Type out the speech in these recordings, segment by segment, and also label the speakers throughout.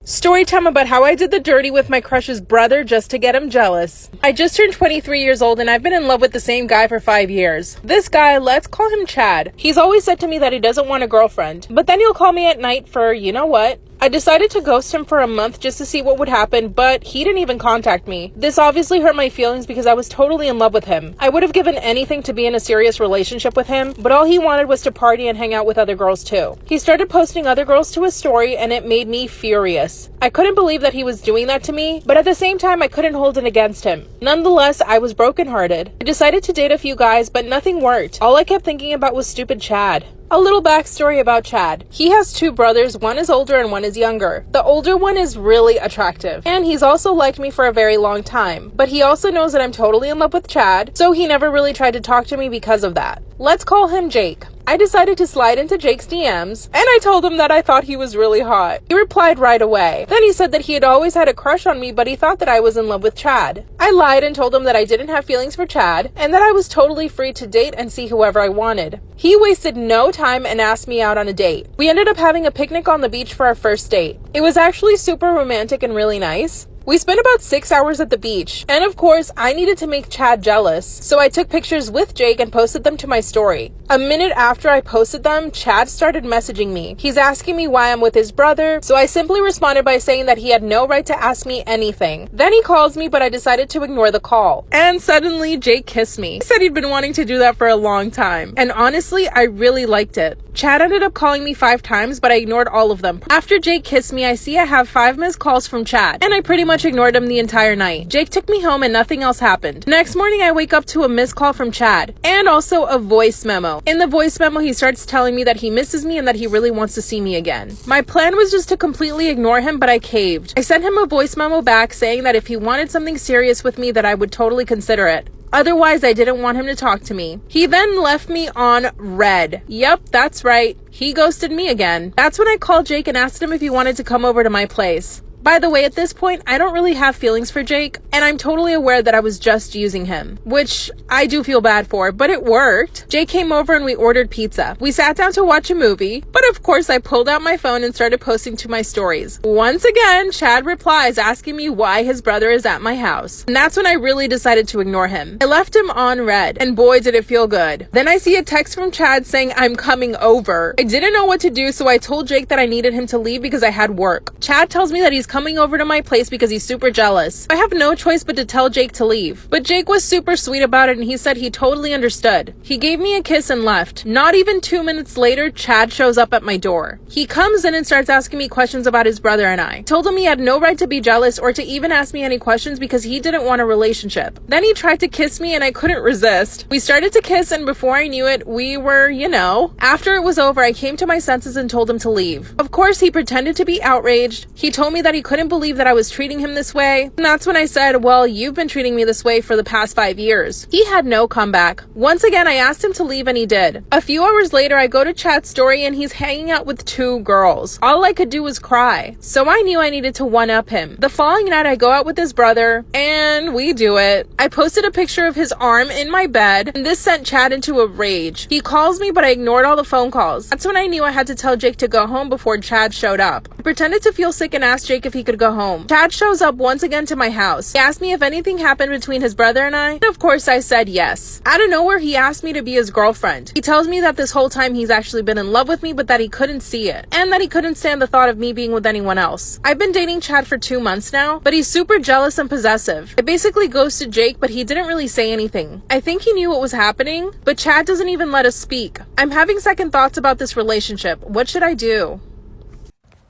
Speaker 1: Story time about how I did the dirty with my crush's brother just to get him jealous. I just turned 23 years old and I've been in love with the same guy for 5 years. This guy, let's call him Chad. He's always said to me that he doesn't want a girlfriend, but then he'll call me at night for, you know what? I decided to ghost him for a month just to see what would happen, but he didn't even contact me. This obviously hurt my feelings because I was totally in love with him. I would have given anything to be in a serious relationship with him, but all he wanted was to party and hang out with other girls too. He started posting other girls to his story and it made me furious. I couldn't believe that he was doing that to me, but at the same time I couldn't hold it against him. Nonetheless, I was brokenhearted. I decided to date a few guys, but nothing worked. All I kept thinking about was stupid Chad. A little backstory about Chad. He has 2 brothers, one is older and one is younger. The older one is really attractive, and he's also liked me for a very long time. But he also knows that I'm totally in love with Chad, so he never really tried to talk to me because of that. Let's call him Jake. I decided to slide into Jake's DMs, and I told him that I thought he was really hot. He replied right away. Then he said that he had always had a crush on me, but he thought that I was in love with Chad. I lied and told him that I didn't have feelings for Chad, and that I was totally free to date and see whoever I wanted. He wasted no time and asked me out on a date. We ended up having a picnic on the beach for our first date. It was actually super romantic and really nice. We spent about 6 hours at the beach, and of course, I needed to make Chad jealous, so I took pictures with Jake and posted them to my story. A minute after I posted them, Chad started messaging me. He's asking me why I'm with his brother, so I simply responded by saying that he had no right to ask me anything. Then he calls me, but I decided to ignore the call. And suddenly, Jake kissed me. He said he'd been wanting to do that for a long time, and honestly, I really liked it. Chad ended up calling me 5 times, but I ignored all of them. After Jake kissed me, I see I have 5 missed calls from Chad, and I pretty much ignored him the entire night. Jake took me home and nothing else happened. Next morning, I wake up to a missed call from Chad, and also a voice memo. In the voice memo, he starts telling me that he misses me and that he really wants to see me again. My plan was just to completely ignore him, but I caved. I sent him a voice memo back saying that if he wanted something serious with me, that I would totally consider it. Otherwise, I didn't want him to talk to me. He then left me on red. Yep, that's right. He ghosted me again. That's when I called Jake and asked him if he wanted to come over to my place. By the way, at this point, I don't really have feelings for Jake, and I'm totally aware that I was just using him, which I do feel bad for, but it worked. Jake came over and we ordered pizza. We sat down to watch a movie, but of course I pulled out my phone and started posting to my stories. Once again, Chad replies asking me why his brother is at my house, and that's when I really decided to ignore him. I left him on red, and boy did it feel good. Then I see a text from Chad saying I'm coming over. I didn't know what to do, so I told Jake that I needed him to leave because I had work. Chad tells me that he's coming over to my place because he's super jealous. I have no choice but to tell Jake to leave. But Jake was super sweet about it and he said he totally understood. He gave me a kiss and left. Not even 2 minutes later, Chad shows up at my door. He comes in and starts asking me questions about his brother and I. Told him he had no right to be jealous or to even ask me any questions because he didn't want a relationship. Then he tried to kiss me and I couldn't resist. We started to kiss and before I knew it, we were, After it was over, I came to my senses and told him to leave. Of course, he pretended to be outraged. He told me that he couldn't believe that I was treating him this way. And that's when I said, well, you've been treating me this way for the past 5 years. He had no comeback. Once again, I asked him to leave and he did. A few hours later, I go to Chad's story and he's hanging out with 2 girls. All I could do was cry. So I knew I needed to one-up him. The following night, I go out with his brother and we do it. I posted a picture of his arm in my bed and this sent Chad into a rage. He calls me, but I ignored all the phone calls. That's when I knew I had to tell Jake to go home before Chad showed up. I pretended to feel sick and asked Jake if he could go home. Chad shows up once again to my house. He asked me if anything happened between his brother and I, and of course I said yes. Out of nowhere, he asked me to be his girlfriend. He tells me that this whole time he's actually been in love with me, but that he couldn't see it, and that he couldn't stand the thought of me being with anyone else. I've been dating Chad for 2 months now, but he's super jealous and possessive. I basically ghosted Jake, but he didn't really say anything. I think he knew what was happening, but Chad doesn't even let us speak. I'm having second thoughts about this relationship. What should I do?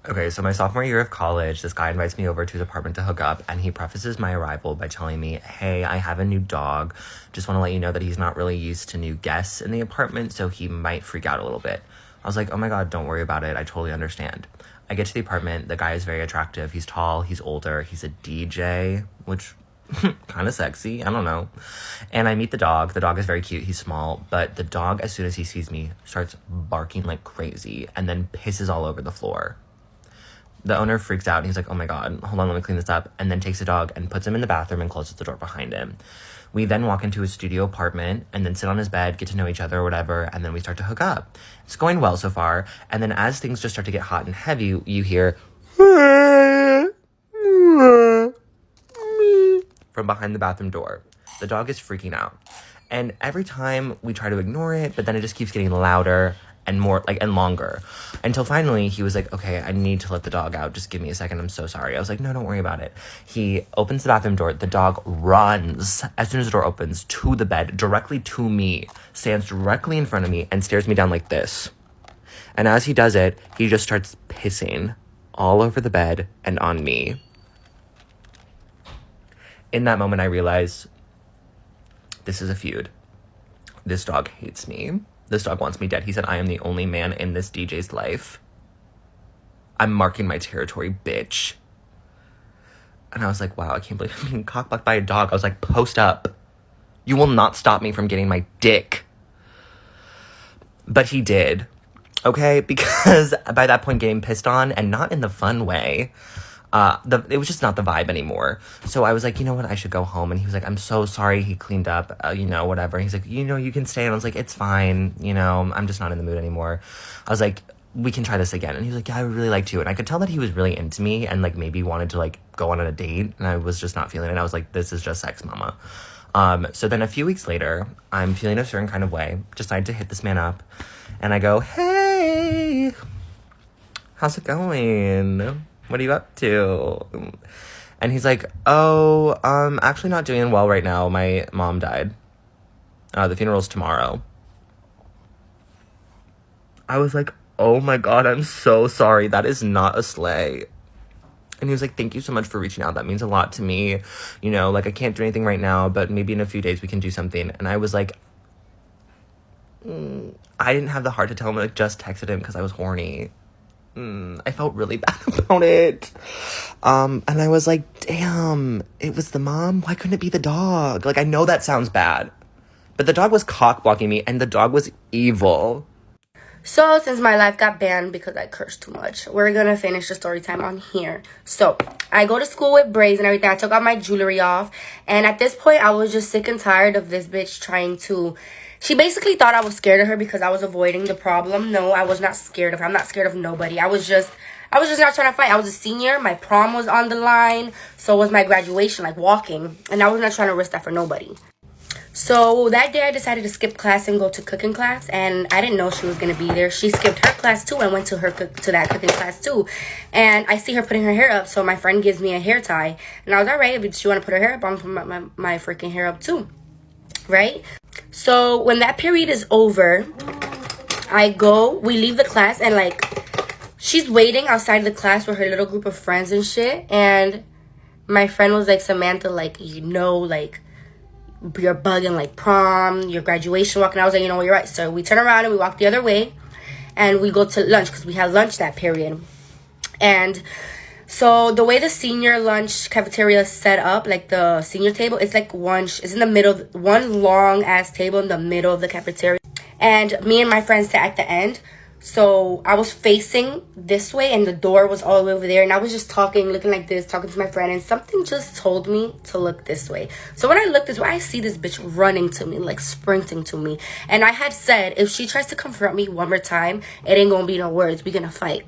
Speaker 2: Okay, so my sophomore year of college, this guy invites me over to his apartment to hook up, and he prefaces my arrival by telling me, hey, I have a new dog. Just want to let you know that he's not really used to new guests in the apartment, so he might freak out a little bit. I was like, oh my god, don't worry about it. I totally understand. I get to the apartment. The guy is very attractive. He's tall. He's older. He's a DJ, which kind of sexy. I don't know. And I meet the dog. The dog is very cute. He's small, but the dog, as soon as he sees me, starts barking like crazy and then pisses all over the floor. The owner freaks out and he's like, oh my god, hold on, let me clean this up, and then takes the dog and puts him in the bathroom and closes the door behind him. We then walk into his studio apartment and then sit on his bed, get to know each other or whatever, and then we start to hook up. It's going well so far, and then as things just start to get hot and heavy, you hear from behind the bathroom door. The dog is freaking out. And every time we try to ignore it, but then it just keeps getting louder and more, like, and longer. Until finally, he was like, okay, I need to let the dog out. Just give me a second. I'm so sorry. I was like, no, don't worry about it. He opens the bathroom door. The dog runs, as soon as the door opens, to the bed, directly to me, stands directly in front of me, and stares me down like this. And as he does it, he just starts pissing all over the bed and on me. In that moment, I realize this is a feud. This dog hates me. This dog wants me dead. He said, I am the only man in this DJ's life. I'm marking my territory, bitch. And I was like, wow, I can't believe I'm being cockblocked by a dog. I was like, post up. You will not stop me from getting my dick. But he did. Okay? Because by that point, getting pissed on, and not in the fun way, it was just not the vibe anymore. So I was like, you know what, I should go home. And he was like, I'm so sorry. He cleaned up, whatever. He's like, you can stay. And I was like, it's fine. I'm just not in the mood anymore. I was like, we can try this again. And he was like, yeah, I would really like to. And I could tell that he was really into me and, like, maybe wanted to, like, go on a date. And I was just not feeling it. I was like, this is just sex, mama. So then a few weeks later, I'm feeling a certain kind of way. Decide to hit this man up. And I go, hey, how's it going? What are you up to? And he's like, oh, actually not doing well right now. My mom died. The funeral's tomorrow. I was like, oh my God, I'm so sorry. That is not a sleigh. And he was like, thank you so much for reaching out. That means a lot to me. I can't do anything right now, but maybe in a few days we can do something. And I was like, I didn't have the heart to tell him. I just texted him because I was horny. I felt really bad about it. And I was like, damn, it was the mom? Why couldn't it be the dog? Like, I know that sounds bad, but the dog was cock blocking me, and the dog was evil.
Speaker 3: So, since my life got banned because I cursed too much, we're gonna finish the story time on here. So, I go to school with braids and everything. I took all my jewelry off. And at this point, I was just sick and tired of this bitch trying to... She basically thought I was scared of her because I was avoiding the problem. No, I was not scared of her. I'm not scared of nobody. I was just not trying to fight. I was a senior. My prom was on the line. So was my graduation, like walking. And I was not trying to risk that for nobody. So that day I decided to skip class and go to cooking class. And I didn't know she was going to be there. She skipped her class too and went to that cooking class too. And I see her putting her hair up. So my friend gives me a hair tie. And I was all right. If she want to put her hair up, I'm going to put my freaking hair up too. Right? So when that period is over, we leave the class, and like she's waiting outside the class with her little group of friends and shit. And my friend was like, Samantha, like, like you're bugging, like prom, your graduation walk. And I was like, you're right. So we turn around and we walk the other way, and we go to lunch because we had lunch that period. And so the way the senior lunch cafeteria is set up, like the senior table, it's like it's in the middle, one long ass table in the middle of the cafeteria. And me and my friends sat at the end. So I was facing this way and the door was all the way over there. And I was just looking like this, talking to my friend. And something just told me to look this way. So when I look this way, I see this bitch running to me, like sprinting to me. And I had said, if she tries to confront me one more time, it ain't gonna be no words. We gonna fight.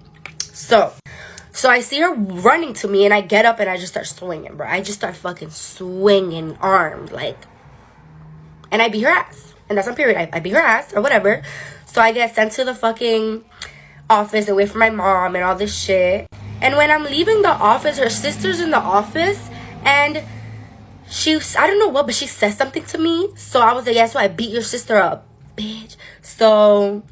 Speaker 3: So I see her running to me, and I get up and I just start swinging, bro. I just start fucking swinging armed, like. And I beat her ass. And that's on period. I beat her ass or whatever. So I get sent to the fucking office away from my mom and all this shit. And when I'm leaving the office, her sister's in the office. And I don't know what, but she says something to me. So I was like, yeah, so I beat your sister up, bitch. So...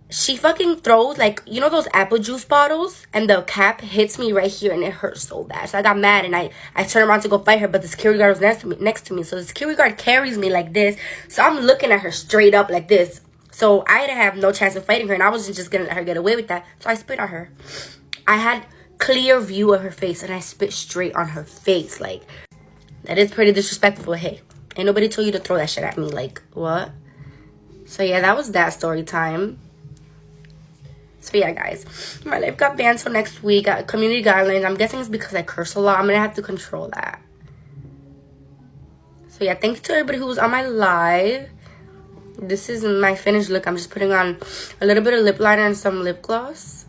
Speaker 3: she fucking throws, like, those apple juice bottles, and the cap hits me right here, and it hurts so bad. So I got mad, and I turned around to go fight her, but the security guard was next to me. So the security guard carries me like this. So I'm looking at her straight up like this. So I didn't have no chance of fighting her, and I wasn't just gonna let her get away with that. So I spit on her. I had clear view of her face, and I spit straight on her face. Like, that is pretty disrespectful. Hey, ain't nobody told you to throw that shit at me. Like, what? So yeah, that was that story time. So yeah, guys, my life got banned till next week. Community guidelines. I'm guessing it's because I curse a lot. I'm gonna have to control that. So yeah, thank you to everybody who was on my live. This is my finished look. I'm just putting on a little bit of lip liner and some lip gloss,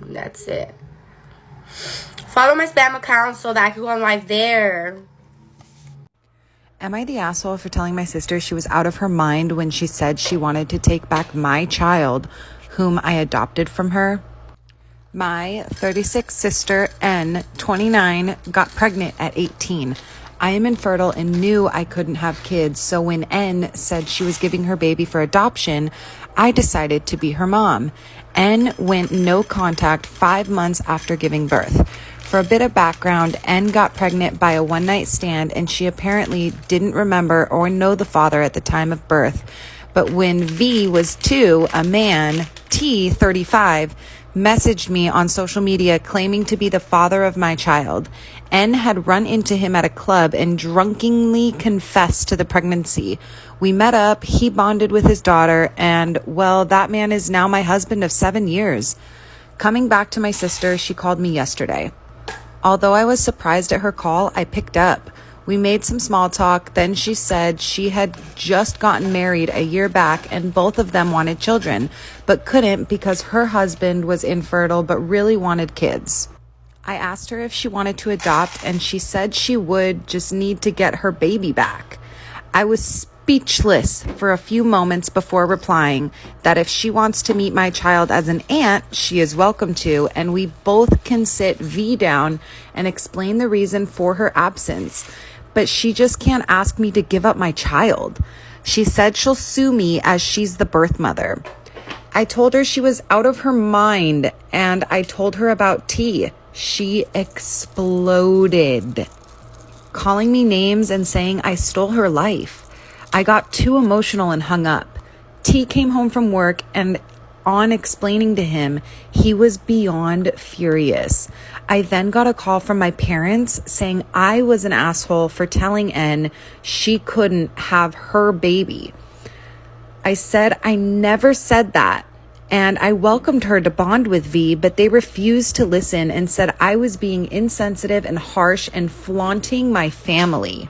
Speaker 3: and that's it. Follow my spam account so that I can go on live there.
Speaker 4: Am I the asshole for telling my sister she was out of her mind when she said she wanted to take back my child, whom I adopted from her? My 36 sister, N, 29, got pregnant at 18. I am infertile and knew I couldn't have kids, so when N said she was giving her baby for adoption, I decided to be her mom. N went no contact 5 months after giving birth. For a bit of background, N got pregnant by a one-night stand, and she apparently didn't remember or know the father at the time of birth. But when V was 2, a man, T, 35, messaged me on social media claiming to be the father of my child. N had run into him at a club and drunkenly confessed to the pregnancy. We met up, he bonded with his daughter, and, well, that man is now my husband of 7 years. Coming back to my sister, she called me yesterday. Although I was surprised at her call, I picked up. We made some small talk, then she said she had just gotten married a year back and both of them wanted children, but couldn't because her husband was infertile but really wanted kids. I asked her if she wanted to adopt and she said she would, just need to get her baby back. I was speechless for a few moments before replying that if she wants to meet my child as an aunt, she is welcome to, and we both can sit V down and explain the reason for her absence. But she just can't ask me to give up my child. She said she'll sue me as she's the birth mother. I told her she was out of her mind, and I told her about T. She exploded, calling me names and saying I stole her life. I got too emotional and hung up. T came home from work, and on explaining to him, he was beyond furious. I then got a call from my parents saying I was an asshole for telling N she couldn't have her baby. I said I never said that, and I welcomed her to bond with V, but they refused to listen and said I was being insensitive and harsh and flaunting my family.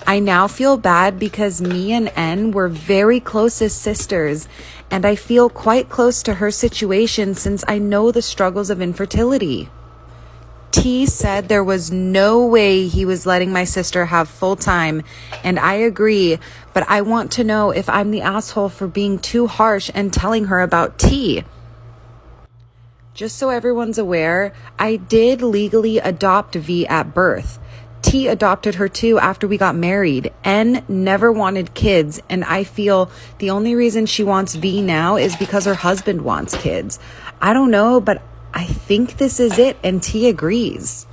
Speaker 4: I now feel bad because me and N were very close as sisters, and I feel quite close to her situation since I know the struggles of infertility. T said there was no way he was letting my sister have full time, and I agree, but I want to know if I'm the asshole for being too harsh and telling her about T. Just so everyone's aware, I did legally adopt V at birth. T adopted her too after we got married. N never wanted kids, and I feel the only reason she wants V now is because her husband wants kids. I don't know, but I think this is it, and T agrees.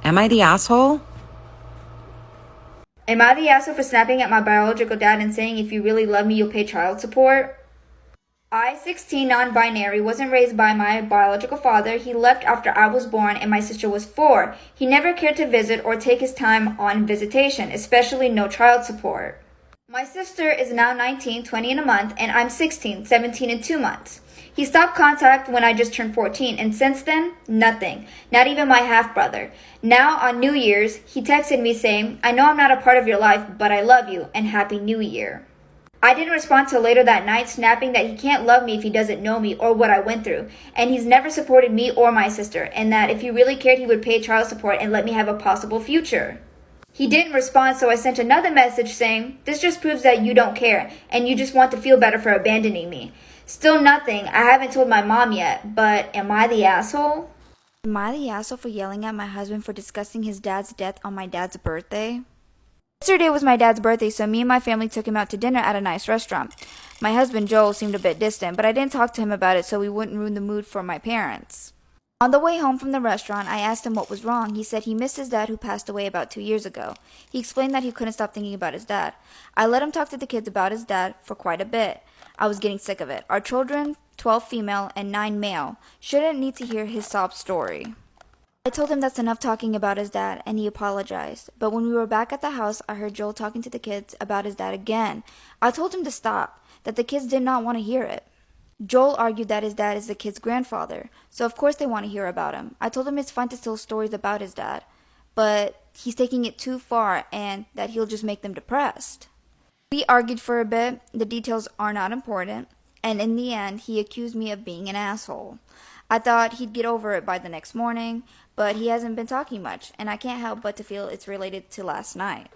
Speaker 4: Am I the asshole?
Speaker 5: Am I the asshole for snapping at my biological dad and saying if you really love me, you'll pay child support? I, 16, non-binary, wasn't raised by my biological father. He left after I was born and my sister was 4. He never cared to visit or take his time on visitation, especially no child support. My sister is now 19, 20 in a month, and I'm 16, 17 in 2 months. He stopped contact when I just turned 14, and since then, nothing. Not even my half-brother. Now, on New Year's, he texted me saying, I know I'm not a part of your life, but I love you, and Happy New Year. I didn't respond till later that night, snapping that he can't love me if he doesn't know me or what I went through, and he's never supported me or my sister, and that if he really cared, he would pay child support and let me have a possible future. He didn't respond, so I sent another message saying, this just proves that you don't care, and you just want to feel better for abandoning me. Still nothing. I haven't told my mom yet, but am I the asshole?
Speaker 6: Am I the asshole for yelling at my husband for discussing his dad's death on my dad's birthday? Yesterday was my dad's birthday, so me and my family took him out to dinner at a nice restaurant. My husband, Joel, seemed a bit distant, but I didn't talk to him about it so we wouldn't ruin the mood for my parents. On the way home from the restaurant, I asked him what was wrong. He said he missed his dad who passed away about 2 years ago. He explained that he couldn't stop thinking about his dad. I let him talk to the kids about his dad for quite a bit. I was getting sick of it. Our children, 12 female and 9 male, shouldn't need to hear his sob story. I told him that's enough talking about his dad, and he apologized. But when we were back at the house, I heard Joel talking to the kids about his dad again. I told him to stop, that the kids did not want to hear it. Joel argued that his dad is the kid's grandfather, so of course they want to hear about him. I told him it's fine to tell stories about his dad, but he's taking it too far and that he'll just make them depressed. We argued for a bit, the details are not important, and in the end, he accused me of being an asshole. I thought he'd get over it by the next morning, but he hasn't been talking much, and I can't help but to feel it's related to last night.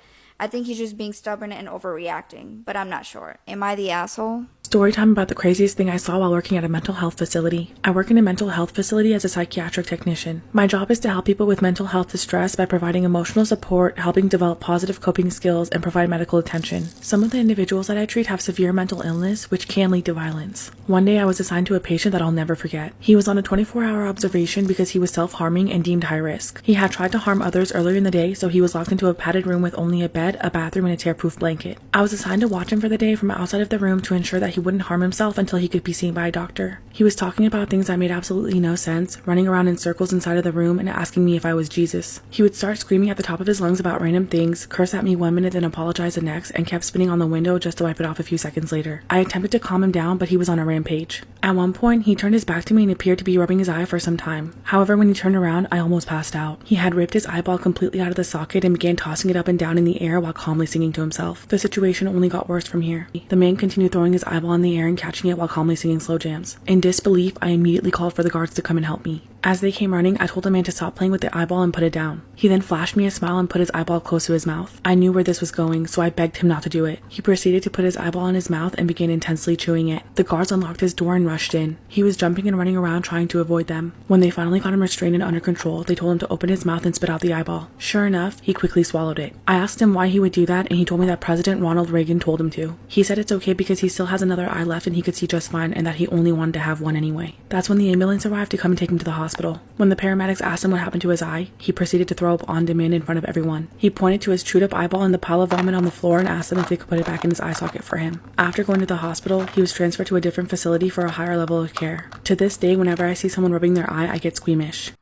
Speaker 6: I think he's just being stubborn and overreacting, but I'm not sure. Am I the asshole?
Speaker 1: Story time about the craziest thing I saw while working at a mental health facility. I work in a mental health facility as a psychiatric technician. My job is to help people with mental health distress by providing emotional support, helping develop positive coping skills, and provide medical attention. Some of the individuals that I treat have severe mental illness, which can lead to violence. One day I was assigned to a patient that I'll never forget. He was on a 24-hour observation because he was self-harming and deemed high risk. He had tried to harm others earlier in the day, so he was locked into a padded room with only a bed, a bathroom, and a tear-proof blanket. I was assigned to watch him for the day from outside of the room to ensure that he wouldn't harm himself until he could be seen by a doctor. He was talking about things that made absolutely no sense, running around in circles inside of the room and asking me if I was Jesus. He would start screaming at the top of his lungs about random things, curse at me 1 minute then apologize the next, and kept spinning on the window just to wipe it off a few seconds later. I attempted to calm him down, but he was on a rampage. At one point, he turned his back to me and appeared to be rubbing his eye for some time. However, when he turned around, I almost passed out. He had ripped his eyeball completely out of the socket and began tossing it up and down in the air while calmly singing to himself. The situation only got worse from here. The man continued throwing his eyeball in the air and catching it while calmly singing slow jams. In disbelief, I immediately called for the guards to come and help me. As they came running, I told the man to stop playing with the eyeball and put it down. He then flashed me a smile and put his eyeball close to his mouth. I knew where this was going, so I begged him not to do it. He proceeded to put his eyeball in his mouth and began intensely chewing it. The guards unlocked his door and rushed in. He was jumping and running around trying to avoid them. When they finally got him restrained and under control, they told him to open his mouth and spit out the eyeball. Sure enough, he quickly swallowed it. I asked him why he would do that, and he told me that President Ronald Reagan told him to. He said it's okay because he still has another eye left and he could see just fine, and that he only wanted to have one anyway. That's when the ambulance arrived to come and take him to the hospital. When the paramedics asked him what happened to his eye, he proceeded to throw up on demand in front of everyone. He pointed to his chewed up eyeball and the pile of vomit on the floor and asked them if they could put it back in his eye socket for him. After going to the hospital, he was transferred to a different facility for a higher level of care. To this day, whenever I see someone rubbing their eye, I get squeamish.